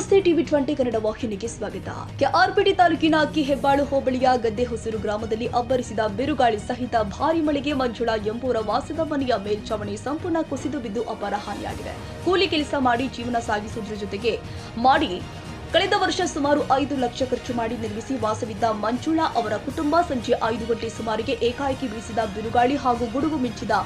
ನಮಸ್ತೆ ಟಿವಿ 20 ಕನ್ನಡ ವಾಹಿನಿಗೆ ಸ್ವಾಗತ. ಕೆಆರ್ಪೇಟೆ ತಾಲೂಕಿನ ಅಕ್ಕಿಹೆಬ್ಬಾಳು ಹೋಬಳಿಯ ಗದ್ದೆಹೊಸೂರು ಗ್ರಾಮದಲ್ಲಿ ಅಬ್ಬರಿಸಿದ ಬಿರುಗಾಳಿ ಸಹಿತ ಭಾರಿ ಮಳೆಗೆ ಮಂಜುಳಾ ಎಂಬುವರ ವಾಸದ ಮನೆಯ ಮೇಲ್ಛಾವಣಿ ಸಂಪೂರ್ಣ ಕುಸಿದು ಬಿದ್ದು ಅಪಾರ ಹಾನಿಯಾಗಿದೆ. ಕೂಲಿ ಕೆಲಸ ಮಾಡಿ ಜೀವನ ಸಾಗಿಸುವುದರ ಜೊತೆಗೆ ಕಳೆದ ವರ್ಷ ಸುಮಾರು 5 ಲಕ್ಷ ಖರ್ಚು ಮಾಡಿ ನಿರ್ಮಿಸಿ ವಾಸವಿದ್ದ ಮಂಜುಳಾ ಅವರ ಕುಟುಂಬ ಸಂಜೆ 5 ಗಂಟೆ ಸುಮಾರಿಗೆ ಏಕಾಏಕಿ ಬೀಸಿದ ಬಿರುಗಾಳಿ ಹಾಗೂ ಗುಡುಗು ಮಿಂಚಿದ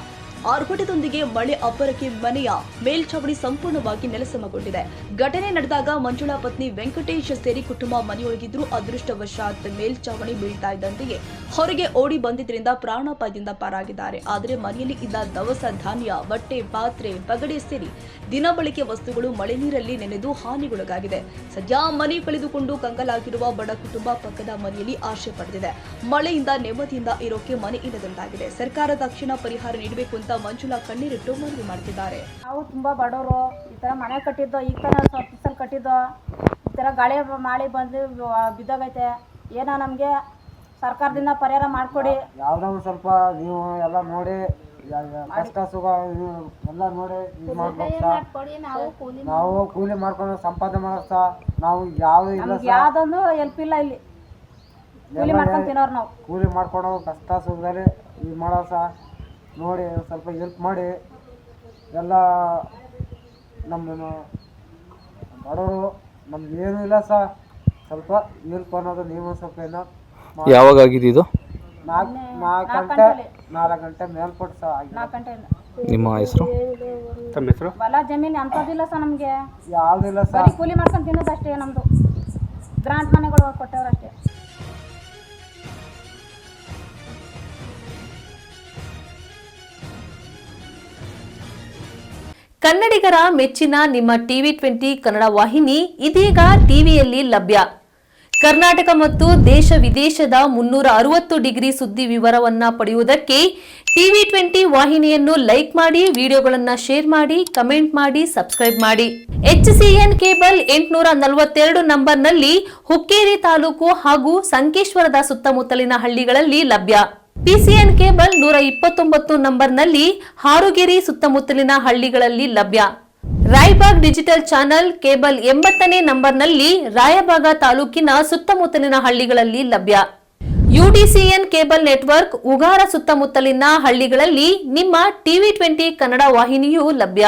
ಆರ್ಭಟದೊಂದಿಗೆ ಮಳೆ ಅಬ್ಬರಕ್ಕೆ ಮನೆಯ ಮೇಲ್ಛಾವಣಿ ಸಂಪೂರ್ಣವಾಗಿ ನೆಲಸಮಗೊಂಡಿದೆ. ಘಟನೆ ನಡೆದಾಗ ಮಂಜುಳಾ ಪತ್ನಿ ವೆಂಕಟೇಶ್ ಸೇರಿ ಕುಟುಂಬ ಮನೆಯೊಳಗಿದ್ರು. ಅದೃಷ್ಟವಶಾತ್ ಮೇಲ್ಛಾವಣಿ ಬೀಳ್ತಾ ಇದ್ದಂತೆಯೇ ಹೊರಗೆ ಓಡಿ ಬಂದಿದ್ದರಿಂದ ಪ್ರಾಣಾಪಾಯದಿಂದ ಪಾರಾಗಿದ್ದಾರೆ. ಆದರೆ ಮನೆಯಲ್ಲಿ ಇದ್ದ ದವಸ ಧಾನ್ಯ, ಬಟ್ಟೆ, ಪಾತ್ರೆ, ಪಗಡೆ ಸೇರಿ ದಿನಬಳಕೆ ವಸ್ತುಗಳು ಮಳೆ ನೀರಲ್ಲಿ ನೆನೆದು ಹಾನಿಗೊಳಗಾಗಿದೆ. ಸದ್ಯ ಮನೆ ಕಳೆದುಕೊಂಡು ಕಂಗಾಲಾಗಿರುವ ಬಡ ಕುಟುಂಬ ಪಕ್ಕದ ಮನೆಯಲ್ಲಿ ಆಶ್ರಯ ಪಡೆದಿದೆ. ಮಳೆಯಿಂದ ನೆಮ್ಮದಿಯಿಂದ ಇರೋಕೆ ಮನೆ ಇಲ್ಲದಂತಾಗಿದೆ. ಸರ್ಕಾರ ತಕ್ಷಣ ಪರಿಹಾರ ನೀಡಬೇಕು ಅಂತ ಮಂಜುಳಾ ಕಣ್ಣೀರಿಟ್ಟು ಮನವಿ ಮಾಡ್ತಿದ್ದಾರೆ. ನಾವು ತುಂಬಾ ಬಡವರು, ಈ ತರ ಮನೆ ಕಟ್ಟಿದ್ದೋ, ಈಗ ತಾನೇ ಸ್ವಲ್ಪ ಕಟ್ಟಿದ್ದೋ, ಈ ತರ ಗಾಳಿ ಮಳೆ ಬಂದು ಬಿದ್ದೋಗೈತೆ. ಏನೋ ನಮಗೆ ಸರ್ಕಾರದಿಂದ ಪರಿಹಾರ ಮಾಡಿಕೊಡಿ. ಯಾವುದೋ ಒಂದು ಸ್ವಲ್ಪ ನೀವು ಎಲ್ಲ ನೋಡಿ, ಕಷ್ಟ ಸುಖ ಎಲ್ಲ ನೋಡಿ ಇದು ಮಾಡ್ಬೇಕು. ನಾವು ಕೂಲಿ ಮಾಡ್ಕೊಂಡು ಸಂಪಾದನೆ ಮಾಡೋದು. ನಾವು ಯಾವುದೊಂದು ಹೆಲ್ಪ್ ಇಲ್ಲ ಇಲ್ಲಿ. ಕೂಲಿ ಮಾಡ್ಕೊಂಡು ತಿನ್ನೋರು ನಾವು. ಕೂಲಿ ಮಾಡ್ಕೊಂಡು ಕಷ್ಟ ಸುಖದಲ್ಲಿ ಇದು ಮಾಡೋ ನೋಡಿ ಸ್ವಲ್ಪ ಹೆಲ್ಪ್ ಮಾಡಿ. ಎಲ್ಲ ನಮ್ಮನ್ನು ಬಡವರು, ನಮ್ಗೆ ಏನೂ ಇಲ್ಲ ಸ್ವಲ್ಪ ಹೆಲ್ಪ್ ಅನ್ನೋದು ನೀವು ಸ್ವಲ್ಪ ಏನೋ. ಯಾವಾಗ ಆಗಿದೆ ಇದು? 4 ಗಂಟೆ ಮೇಲ್ಪಟ್ಟು 4 ಗಂಟೆ. ನಿಮ್ಮ ಹೆಸರು? ತಮ್ಮ ಹೆಸರು? ಹೊಲ ಜಮೀನು ಅಂಥದ್ದಿಲ್ಲ ನಮಗೆ. ಯಾವುದಿಲ್ಲ ಬರೀ ಕೂಲಿ ಮಾಡ್ಕೊಂಡು ತಿನ್ನೋದು ಅಷ್ಟೇ. ನಮ್ಮದು ಗ್ರಾಂಟ್ ಮನೆಗಳು ಕೊಟ್ಟವ್ರು ಅಷ್ಟೇ. ಕನ್ನಡಿಗರ ಮೆಚ್ಚಿನ ನಿಮ್ಮ ಟಿವಿ 20 ಕನ್ನಡ ವಾಹಿನಿ ಇದೀಗ ಟಿವಿಯಲ್ಲಿ ಲಭ್ಯ. ಕರ್ನಾಟಕ ಮತ್ತು ದೇಶ ವಿದೇಶದ 360 ಡಿಗ್ರಿ ಸುದ್ದಿ ವಿವರವನ್ನ ಪಡೆಯುವುದಕ್ಕೆ ಟಿವಿ 20 ವಾಹಿನಿಯನ್ನು ಲೈಕ್ ಮಾಡಿ, ವಿಡಿಯೋಗಳನ್ನು ಶೇರ್ ಮಾಡಿ, ಕಮೆಂಟ್ ಮಾಡಿ, ಸಬ್ಸ್ಕ್ರೈಬ್ ಮಾಡಿ. HCN ಕೇಬಲ್ 842 ನಂಬರ್ನಲ್ಲಿ ಹುಕ್ಕೇರಿ ತಾಲೂಕು ಹಾಗೂ ಸಂಕೇಶ್ವರದ ಸುತ್ತಮುತ್ತಲಿನ ಹಳ್ಳಿಗಳಲ್ಲಿ ಲಭ್ಯ. PCN ಕೇಬಲ್ 129 ನಂಬರ್ನಲ್ಲಿ ಹಾರುಗೆರೆ ಸುತ್ತಮುತ್ತಲಿನ ಹಳ್ಳಿಗಳಲ್ಲಿ ಲಭ್ಯ. ರಾಯಬಾಗ್ ಡಿಜಿಟಲ್ ಚಾನೆಲ್ ಕೇಬಲ್ 80ನೇ ನಂಬರ್ನಲ್ಲಿ ರಾಯಬಾಗ ತಾಲೂಕಿನ ಸುತ್ತಮುತ್ತಲಿನ ಹಳ್ಳಿಗಳಲ್ಲಿ ಲಭ್ಯ. UDCN ಕೇಬಲ್ ನೆಟ್ವರ್ಕ್ ಉಗಾರ ಸುತ್ತಮುತ್ತಲಿನ ಹಳ್ಳಿಗಳಲ್ಲಿ ನಿಮ್ಮ ಟಿವಿ 20 ಕನ್ನಡ ವಾಹಿನಿಯೂ ಲಭ್ಯ.